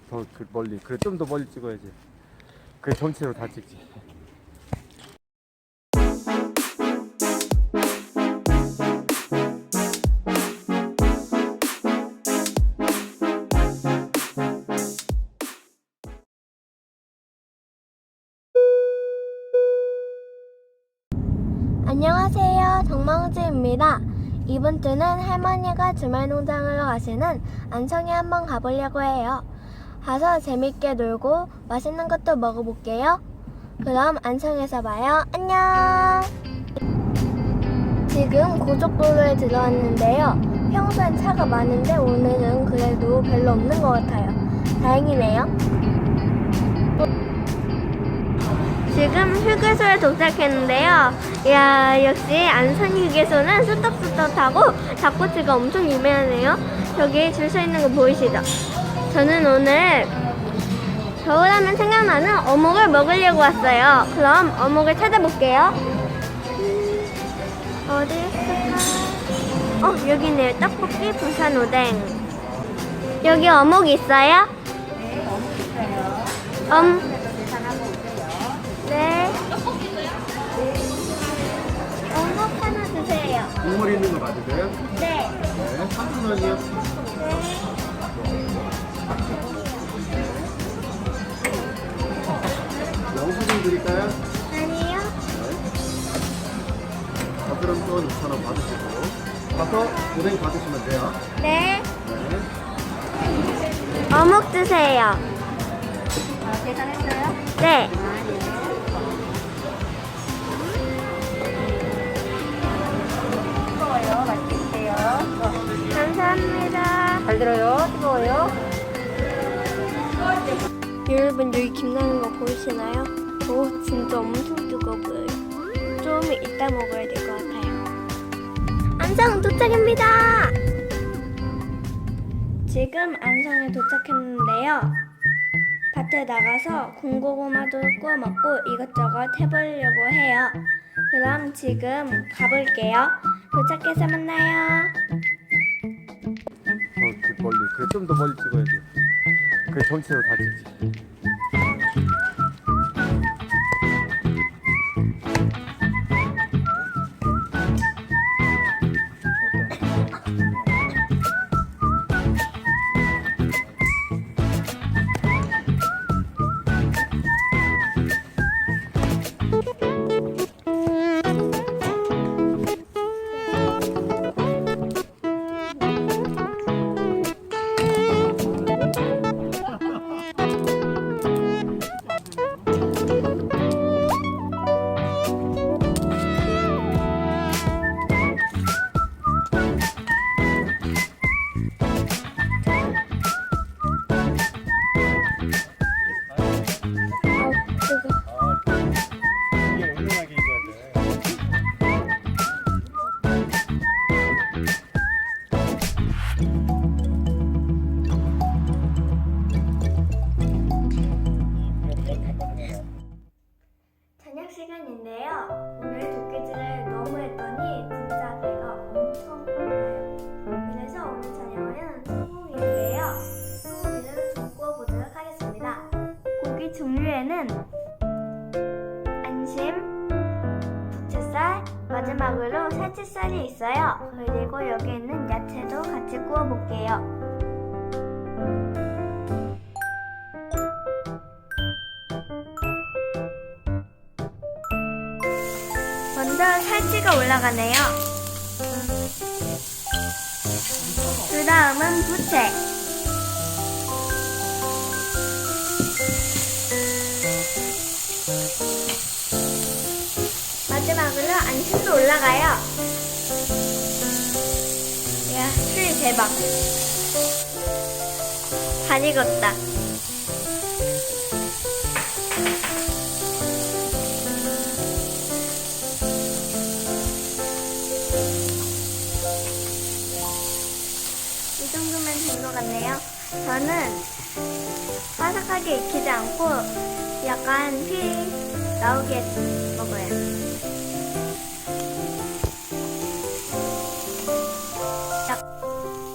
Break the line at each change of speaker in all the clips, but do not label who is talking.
더 멀리. 그래, 좀 더 멀리 찍어야지. 그래, 전체로 다 찍지.
안녕하세요, 정망주입니다. 이번 주는 할머니가 주말 농장으로 가시는 안성에 한번 가보려고 해요. 가서 재밌게 놀고 맛있는 것도 먹어볼게요. 그럼 안성에서 봐요. 안녕! 지금 고속도로에 들어왔는데요. 평소엔 차가 많은데 오늘은 그래도 별로 없는 것 같아요. 다행이네요. 지금 휴게소에 도착했는데요. 이야, 역시 안성 휴게소는 수떡수떡하고 닭꼬치가 엄청 유명하네요. 저기 줄 서 있는 거 보이시죠? 저는 오늘 겨울하면 생각나는 어묵을 먹으려고 왔어요. 그럼 어묵을 찾아볼게요. 어디 있을까? 여기 있네요. 떡볶이, 부산 오뎅. 여기 어묵 있어요?
네, 어묵 있어요. 계산하고 오세요.
네. 어묵 하나 주세요.
국물 있는 거 맞으세요?
네.
네, 3,000원이요.
네.
영수증 드릴까요?
아니요.
그럼 또 6,000원 받으시고. 가서 오뎅 받으시면 돼요.
네.
네.
어묵 주세요.
계산했어요?
네.
뜨거워요. 맛있게 드세요.
감사합니다.
잘 들어요. 뜨거워요.
여러분, 여기 김나는 거 보이시나요? 오, 진짜 엄청 뜨거워 보여요. 좀 이따 먹어야 될 것 같아요. 안성 도착입니다. 지금 안성에 도착했는데요. 밭에 나가서 군고구마도 구워 먹고 이것저것 해보려고 해요. 그럼 지금 가볼게요. 도착해서 만나요.
더 멀리. 그래, 좀 더 멀리 찍어야지. 그래, 전체로 다 찍지. 이게 올라가게 해줘야 돼.
저녁 시간인데요. 오늘 도끼질을 너무 했더니 진짜 배가 엄청 고파요. 그래서 오늘 저녁은 소고기인데요. 소고기를 좀 구워보도록 하겠습니다. 고기 종류에는 안심, 부채살, 마지막으로 살치살이 있어요. 그리고 여기 있는 야채도 같이 구워볼게요. 먼저 살치가 올라가네요. 그 다음은 부채. 마지막으로 안심도 올라가요. 야, 술 대박. 잘 익었다. 이 정도면 된 것 같네요. 저는 바삭하게 익히지 않고 약간 피 나오게 먹어요.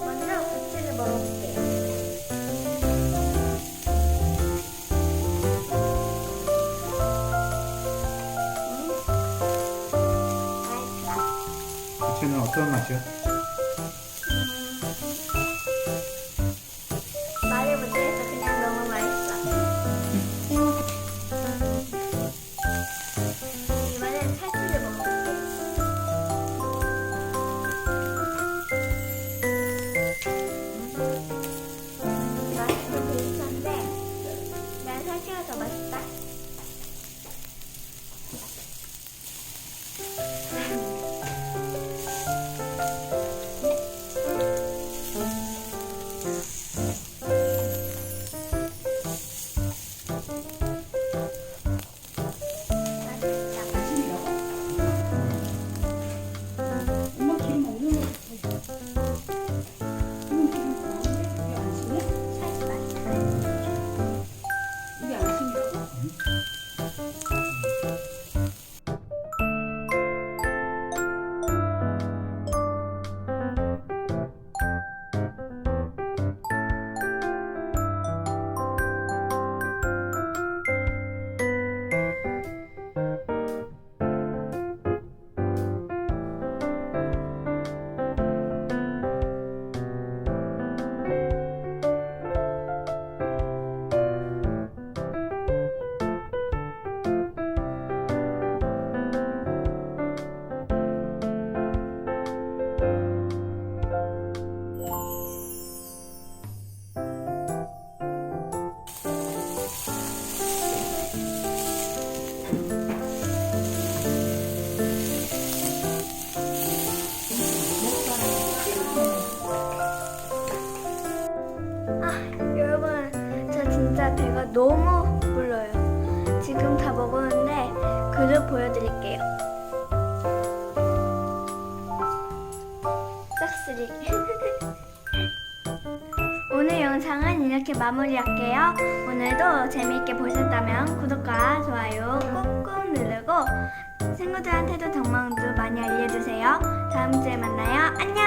먼저 부채를 먹어볼게요.
어떤 맛이야?
말을 못해서 그냥 너무 맛있어. 이번엔 살치를 먹어볼게. 맛은 비슷한데 난 살치가 더 맛있다.
엄마 기름 없는 거 같아. 이건 기름 많은데? 이게 안 심해?
살치 맛있어.
이게 안 심해?
여러분, 저 진짜 배가 너무 불러요. 지금 다 먹었는데 그릇 보여드릴게요. 싹쓸이. 오늘 영상은 이렇게 마무리할게요. 오늘도 재미있게 보셨다면 구독과 좋아요 꾹꾹 누르고 친구들한테도 덕망도 많이 알려주세요. 다음 주에 만나요. 안녕.